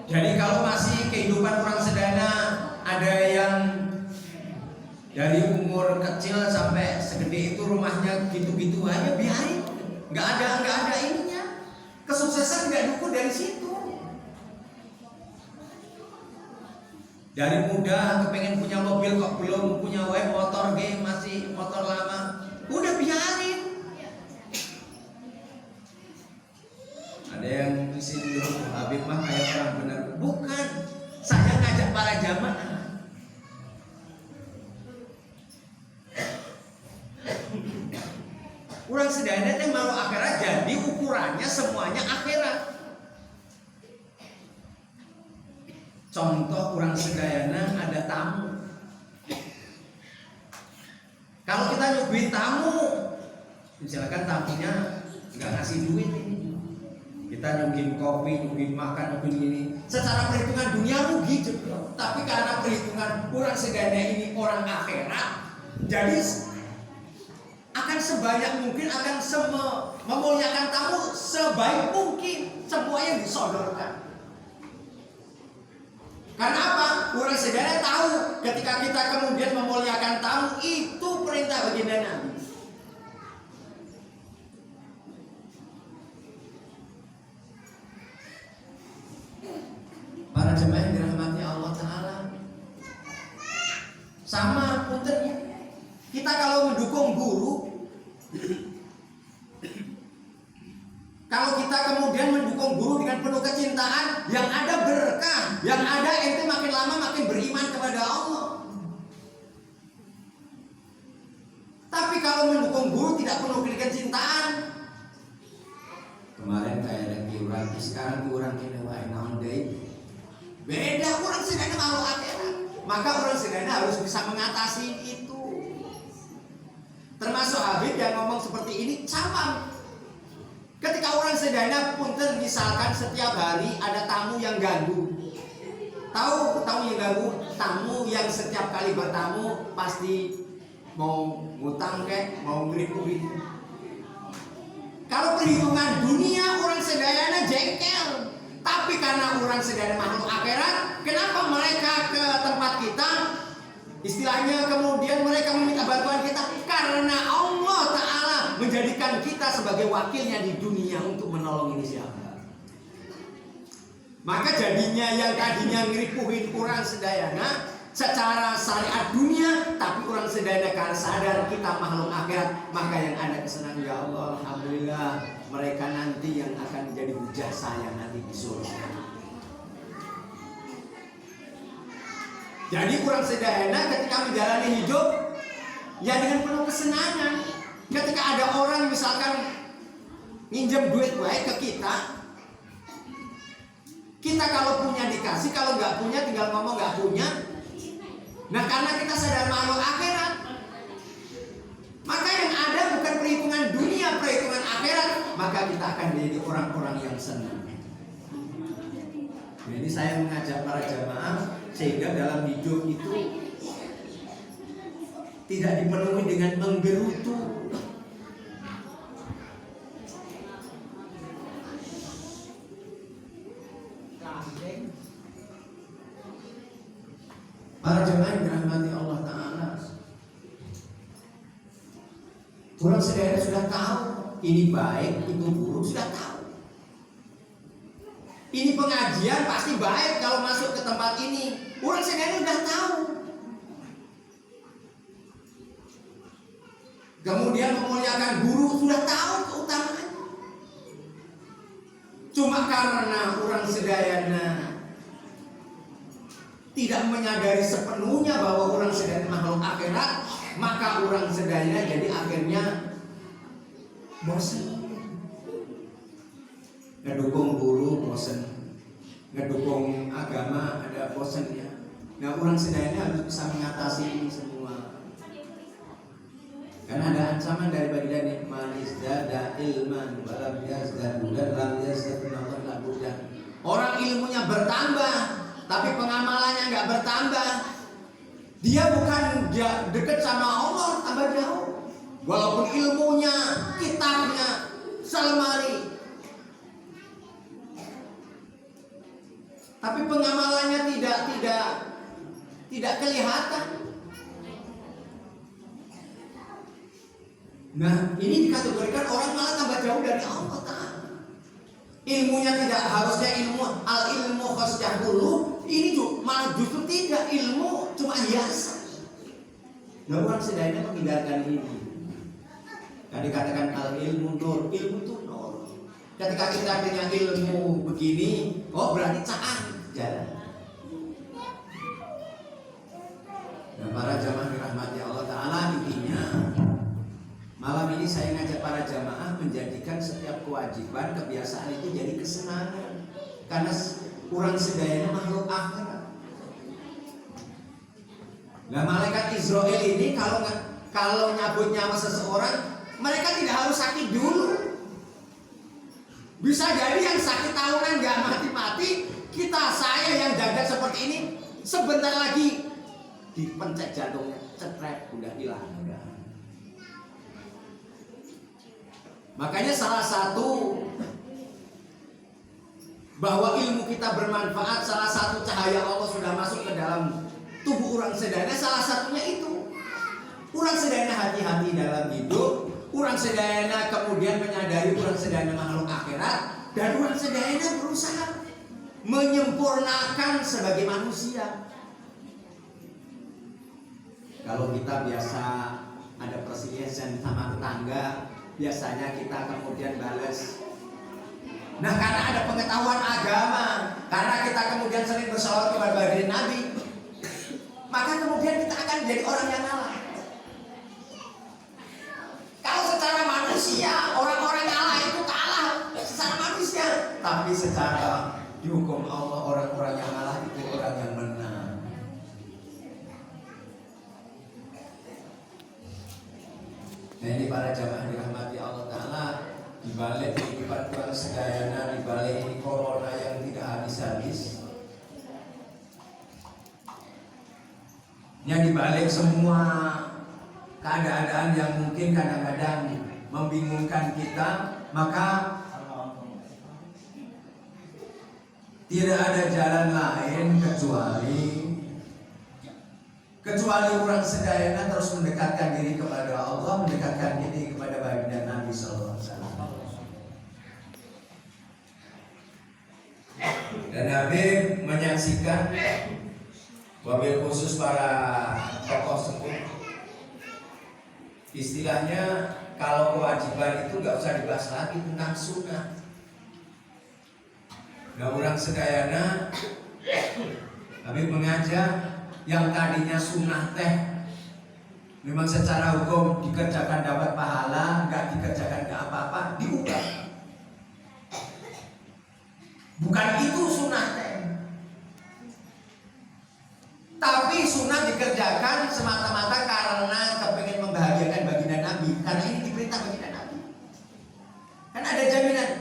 Jadi kalau masih kehidupan orang sedana, ada yang dari umur kecil sampai segede itu rumahnya gitu-gitu aja, biarin. Nggak ada ininya. Kesuksesan nggak diukur dari situ. Dari muda kepengen punya mobil kok belum punya motor game, masih motor lama, udah biarin. Ada yang sindirom Habib mah kayak orang benar. Bukan, saya ngajak para jamaah. Orang sedana teh malu akhirat, jadi ukurannya semuanya akhirat. Contoh orang sedayana ada tamu. Kalau kita nyuguhin tamu, misalkan tamunya nggak ngasih duit ini, kita nyuguhin kopi, nyuguhin makan, nyuguhin ini, secara perhitungan dunia rugi juga. Tapi karena perhitungan orang sedana ini orang akhirat, jadi akan sebanyak mungkin, akan memuliakan tamu sebaik mungkin, semuanya disodorkan. Karena apa? Orang sedana tahu ketika kita kemudian memuliakan tamu, itu perintah baginda Nabi. Para jemaah yang dirahmati Allah Ta'ala, sama puntennya. Kita kalau mendukung guru, kalau kita kemudian mendukung guru dengan penuh kecintaan, yang ada berkah, yang ada ente makin lama makin beriman kepada Allah. Tapi kalau mendukung guru tidak penuh kecintaan, kemarin kayak ada kiuran, sekarang kiuran kena wae naon deui. Beda, orang sedana malu akhirat. Maka orang sedana harus bisa mengatasi itu. Termasuk Habib yang ngomong seperti ini, sama. Ketika orang sedana punten, misalkan setiap hari ada tamu yang ganggu. Tahu tamu yang ganggu? Tamu yang setiap kali bertamu pasti mau ngutang kek, mau ngeripuin. Kalau perhitungan dunia orang sedana jengkel. Tapi karena orang sedana makhluk akhirat, kenapa mereka ke tempat kita? Istilahnya kemudian mereka meminta bantuan kita karena Allah Ta'ala menjadikan kita sebagai wakilnya di dunia untuk menolong ini siapa. Maka jadinya yang tadinya ngeripuhin orang sedayana secara syariat dunia, tapi orang sedayana karena sadar kita makhluk akhirat, maka yang ada kesenangan, ya Allah, alhamdulillah, mereka nanti yang akan menjadi hujah saya nanti di surga. Jadi orang sedayana ketika menjalani hidup ya dengan penuh kesenangan. Ketika ada orang misalkan minjem duit baik ke kita, kita kalau punya dikasih, kalau nggak punya tinggal ngomong nggak punya. Nah karena kita sadar makhluk akhirat, maka yang ada bukan perhitungan dunia, perhitungan akhirat, maka kita akan menjadi orang-orang yang senang. Jadi saya mengajak para jamaah sehingga dalam hidup itu tidak dipenuhi dengan menggerutu. Para jemaah yang dirahmati Allah Ta'ala, orang sedaya sudah tahu ini baik, itu buruk, sudah tahu. Ini pengajian pasti baik kalau masuk ke tempat ini. Orang sedaya sudah tahu. Kemudian memuliakan guru, sudah tahu keutamaannya. Cuma karena orang sedayana tidak menyadari sepenuhnya bahwa orang sedaya makhluk akhirat, maka orang sedaya jadi akhirnya bosan. Ngedukung guru bosan, ngedukung agama ada bosan ya. Nah orang sedaya harus bisa mengatasi ini semua. Karena ada ancaman dari baginda nih, manis dada ilman walam yazdad dan lam yazdad nalar labudan. Orang ilmunya bertambah, tapi pengamalannya nggak bertambah. Dia bukan dekat sama Allah, tambah jauh. Walaupun ilmunya, kitabnya selemari. tapi pengamalannya tidak kelihatan. Nah, ini dikategorikan orang malah tambah jauh dari Allah Ta'ala. Ilmunya tidak harusnya ilmu khasyah dulu. Ini malah justru tidak, ilmu cuma hiasan. Nah, orang setidaknya menghindarkan ini. Yang dikatakan al ilmu nur, ilmu itu nur. Ketika kita punya ilmu begini, oh berarti caan jalan. Nah, para jamaah dirahmati Allah Ta'ala, intinya malam ini saya ngajak para jamaah menjadikan setiap kewajiban, kebiasaan itu jadi kesenangan. Karena kurang sedayanya makhluk akhirat. Nah, malaikat Israel ini kalau nyabut nyawa seseorang, mereka tidak harus sakit dulu. Bisa jadi yang sakit tahunan gak mati-mati, saya yang jaga seperti ini, sebentar lagi dipencet jantungnya, cetret, udah hilang. Makanya salah satu bahwa ilmu kita bermanfaat, salah satu cahaya Allah sudah masuk ke dalam tubuh orang sedana, salah satunya itu. Orang sedana hati-hati dalam hidup, orang sedana kemudian menyadari orang sedana makhluk akhirat, dan orang sedana berusaha menyempurnakan sebagai manusia. Kalau kita biasa ada perselisihan sama tetangga, biasanya kita kemudian balas. Nah, karena ada pengetahuan agama, karena kita kemudian sering bersolawat kepada baginda Nabi, maka kemudian kita akan jadi orang yang ngalah. Kalau secara manusia, orang-orang ngalah itu kalah secara manusia, tapi secara dihukum Allah, orang-orang yang ngalah itu orang yang menang. Nah, ini para jamaah dirahmati Allah Ta'ala, dibalik kehidupan kurang sedayana, dibalik ini corona yang tidak habis-habis, yang dibalik semua keadaan yang mungkin kadang-kadang membingungkan kita, maka tidak ada jalan lain kecuali orang sedayana terus mendekatkan diri kepada Allah, mendekatkan diri kepada baginda Nabi SAW. Dan Habib menyaksikan, wabil khusus para tokoh sepuh, istilahnya kalau kewajiban itu gak usah dibahas lagi tentang sunnah. Nah, orang sedayana Habib mengajak yang tadinya sunnah teh memang secara hukum dikerjakan dapat pahala, nggak dikerjakan nggak apa-apa, diubah. Bukan itu sunnah teh, tapi sunnah dikerjakan semata-mata karena kepengen membahagiakan baginda Nabi, karena ini diperintah baginda Nabi. Kan ada jaminan,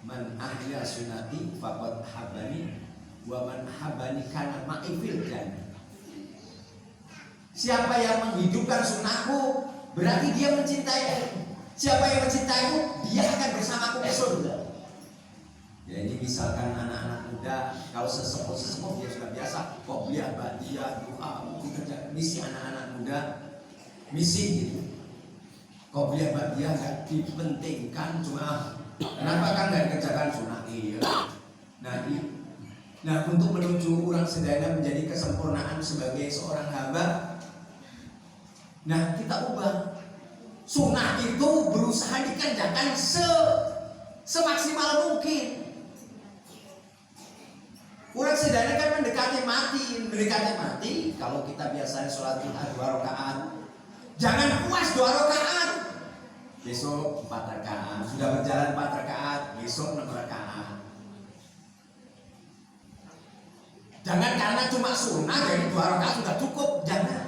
man ahya sunnati faqad habani wa man habani kana ma'i fil jannah. Siapa yang menghidupkan sunnahku, berarti dia mencintaiku. Siapa yang mencintaiku, dia akan bersamaku ke surga. Jadi misalkan anak-anak muda, kalau sesepuh dia sudah biasa, qobliyah, ba'diyah, doa, misi anak-anak muda, misi gitu. Qobliyah, ba'diyah nggak dipentingkan, cuma kenapa kan nggak dikerjakan sunnah? Iya. Nah, untuk menuju orang sedayana menjadi kesempurnaan sebagai seorang hamba, nah kita ubah. Sunnah itu berusaha dikerjakan semaksimal mungkin. Orang sedayana kan mendekati mati. Kalau kita biasanya sholat duha 2 rakaat, jangan puas 2 rakaat. Besok 4 rakaat, sudah berjalan 4 rakaat, besok 6 rakaat. Jangan karena cuma sunnah jadi 2 rakaat sudah cukup, jangan.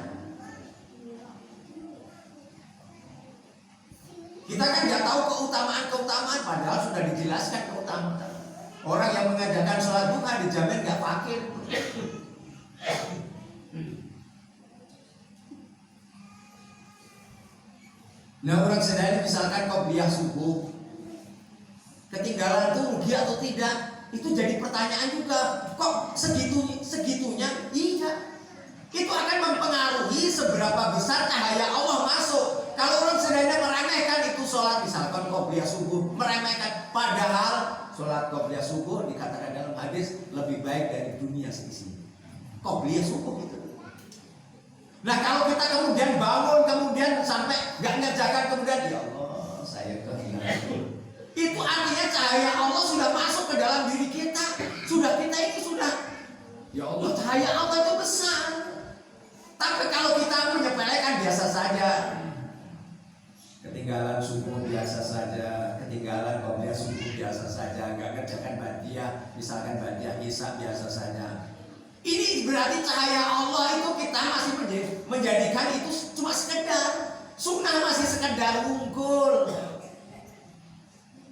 Kita kan nggak tahu keutamaan, padahal sudah dijelaskan keutamaan. Orang yang mengajarkan sholat duha dijamin nggak fakir. Nah, orang sedayana misalkan qobliyah subuh, ketinggalan tuh rugi atau tidak? Itu jadi pertanyaan juga, kok segitunya? Iya, itu akan mempengaruhi seberapa besar cahaya Allah masuk. Kalau orang sederhana meremehkan itu sholat, misalkan qobliyah subuh, meremehkan, padahal sholat qobliyah subuh dikatakan dalam hadis lebih baik dari dunia seisinya. Qobliyah subuh itu. Nah kalau kita kemudian bangun, kemudian sampai gak ngerjakan, kemudian ya Allah saya kehilangan, itu artinya cahaya Allah sudah masuk ke dalam diri kita. Kita ini sudah, ya Allah cahaya Allah itu besar. Tapi kalau kita menyepelekan biasa saja, ketinggalan subuh biasa saja, ketinggalan qobliyah subuh biasa saja, gak ngerjakan ba'diyah, misalkan ba'diyah isya biasa saja, ini berarti cahaya Allah itu kita masih menjadikan itu cuma sekedar sunnah, masih sekedar unggul.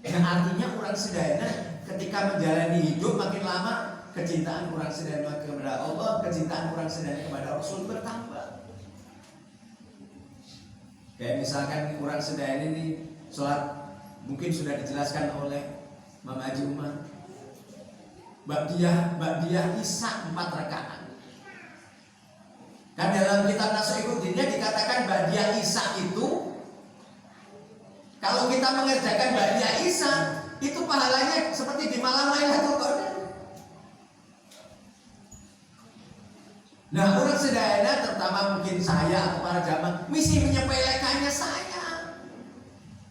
Yang artinya orang sederhana ketika menjalani hidup makin lama, kecintaan orang sederhana kepada Allah, kecintaan orang sederhana kepada Rasul bertambah. Kayak misalkan orang sederhana ini sholat, mungkin sudah dijelaskan oleh Mama Haji Umar, Ba'diyah isya 4 rakaat. Kan dalam kitab Nash'iruddinnya dikatakan Ba'diyah isya itu, kalau kita mengerjakan Ba'diyah isya itu pahalanya seperti di malam Lailatul Qadar. Nah orang sederhana, terutama mungkin saya atau para jamaah, misi menyepelekannya saya.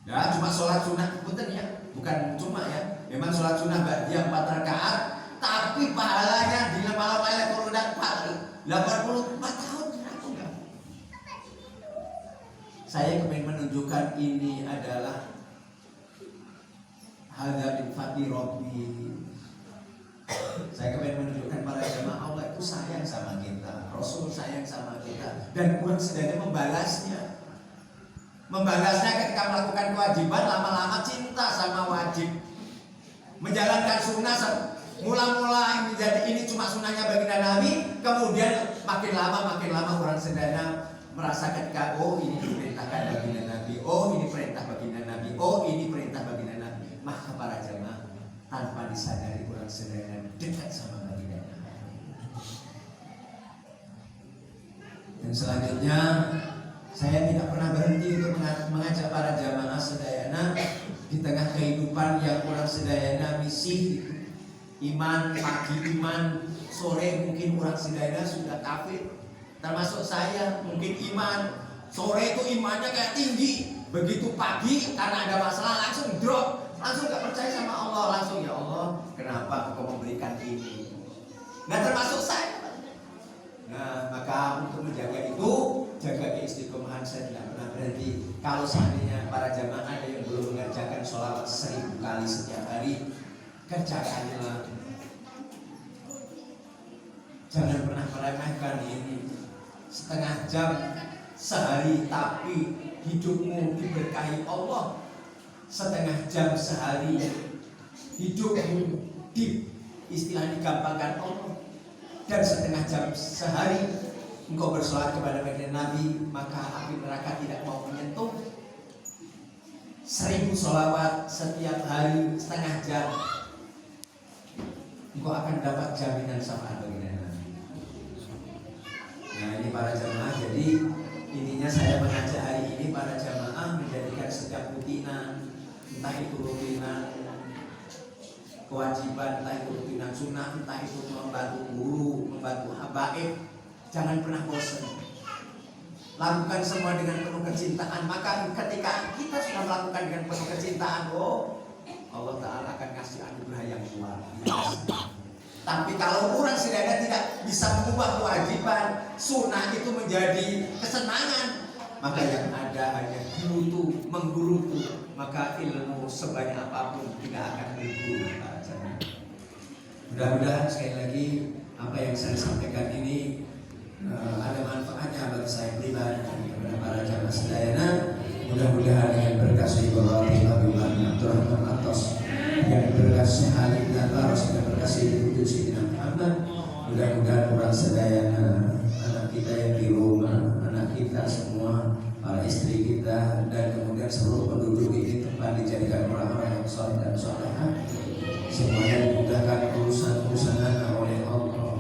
Ya cuma sholat sunnah, punten ya, bukan cuma ya, memang sholat sunnah Ba'diyah 4 rakaat, tapi pahalanya di malam Lailatul Qadar 84 tahun. Saya ingin menunjukkan ini adalah hadza min fadli Rabbi. Saya ingin menunjukkan para jemaah Allah itu sayang sama kita, Rasul sayang sama kita, dan kurang sedang membalasnya. Membalasnya ketika melakukan kewajiban, lama-lama cinta sama wajib. Menjalankan sunnah mula-mula menjadi ini cuma sunnahnya baginda Nabi, kemudian makin lama orang sederhana merasa ketika oh ini diperintahkan baginda Nabi, oh ini perintah baginda Nabi, oh ini perintah baginda Nabi, maka para jemaah tanpa disadari orang sederhana dekat sama baginda Nabi. Dan selanjutnya saya tidak pernah berhenti untuk mengajak para jamaah sedayana di tengah kehidupan yang orang sedayana misi iman, pagi iman, sore mungkin orang sedayana sudah kafir. Termasuk saya, mungkin iman sore itu imannya kayak tinggi, begitu pagi karena ada masalah langsung drop, langsung gak percaya sama Allah, langsung ya Allah kenapa Engkau memberikan ini. Nah termasuk saya. Nah maka untuk menjaga itu, jaga keistiqomahan saya tidak pernah berhenti. Kalau seandainya para jamaah ada yang belum mengerjakan sholawat 1000 kali setiap hari, kerjakanlah. Jangan pernah meremehkan ini. Setengah jam sehari tapi hidupmu diberkahi Allah. Setengah jam sehari hidupmu istilah digampangkan Allah. Dan setengah jam sehari engkau bersolat kepada baginda Nabi, maka api neraka tidak mau menyentuh. 1000 sholawat setiap hari setengah jam, engkau akan dapat jaminan syafaat baginda Nabi. Nah ini para jamaah, jadi intinya saya mengajak hari ini para jamaah menjadikan setiap rutinan, entah itu rutinan kewajiban, entah itu rutinan sunnah, entah itu membantu guru, membantu habaib, jangan pernah bosan. Lakukan semua dengan penuh kecintaan. Maka ketika kita sudah melakukan dengan penuh kecintaan, oh Allah Ta'ala akan kasih anugerah yang luar biasa. Tapi kalau orang sederhana tidak bisa mengubah kewajiban, sunnah itu menjadi kesenangan, maka yang ada hanya gerutu, menggerutu, maka ilmu sebanyak apapun tidak akan berguru. Mudah-mudahan sekali lagi apa yang saya sampaikan ini ada manfaatnya bagi saya pribadi dan kepada para jamaah sedayana. Mudah-mudahan dengan berkah Sayyidullah Abdurrahman Atos, yang berkasih Halid dan Baros, dan berkasih Ibu Sayyidina Muhammad, mudah-mudahan orang sedayana, anak kita yang di rumah, anak kita semua, para istri kita, dan kemudian seluruh penduduk ini tempat dijadikan orang-orang yang soleh dan solehah, semuanya mudah dimudahkan urusan-urusan anak oleh Allah.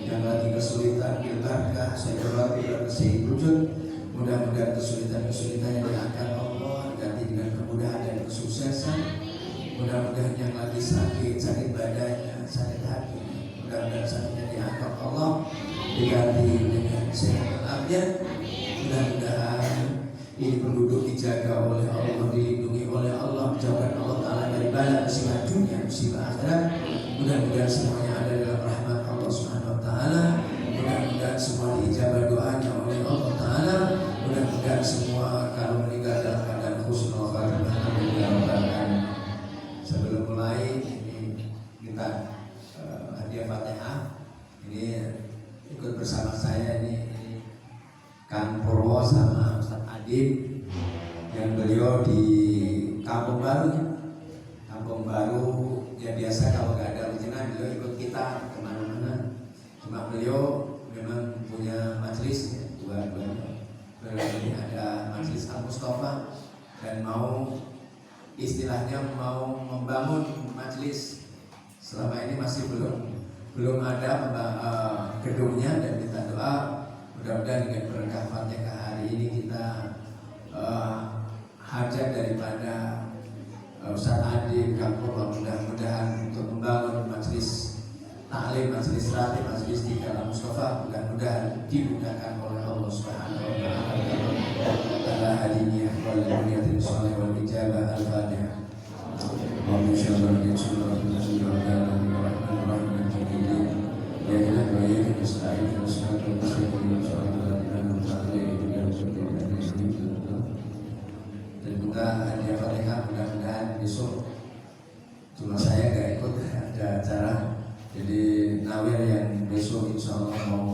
Yang lagi kesulitan bilbarkah, saya berdoa bila kasih wujud, mudah-mudahan kesulitan-kesulitan yang diangkat Allah diganti dengan kemudahan dan kesuksesan. Mudah-mudahan yang lagi sakit badannya, sakit hati, mudah-mudahan sakitnya diangkat Allah diganti dengan sehat walafiat. Mudah-mudahan ini penduduk dijaga oleh Allah, dilindungi oleh Allah, dijauhkan Allah Ta'ala dari bala musibah dunia, musibah akhirat. Mudah-mudahan semuanya ada dalam rahmat Allah Subhanahu Wa Ta'ala. Mudah-mudahan semua diijabah doanya oleh Allah Ta'ala. Mudah-mudahan semua kalau meninggal dalam keadaan husnul khatimah. Amin ya rabbal alamin. Sebelum mulai ini kita hadiah Fatihah. Ini ikut bersama saya ini Kang Purwo sama Ustaz Adib yang beliau di Kampung Baru. Kampung Baru ya biasa kalau nggak ada ujian beliau ikut kita kemana-mana. Cuma beliau memang punya majelis ya, beliau ini ada majelis Al Mustafa dan mau istilahnya mau membangun majelis. Selama ini masih belum ada gedungnya dan kita doa mudah-mudahan dengan berkah Fatihah hari ini kita hajat daripada Ustaz Adib Kampur mudah-mudahan untuk membangun majelis taklim, majelis ratib, majelis di dalam Mustafa mudah-mudahan dimudahkan oleh Allah Subhanahu Wa Taala hadinya wal niyatin shalih wal ijabah al-Fatihah. Amin insyaallah dan juga hadiah Fatihah mudah-mudahan besok cuma saya gak ikut ada acara jadi nawir yang besok insya Allah mau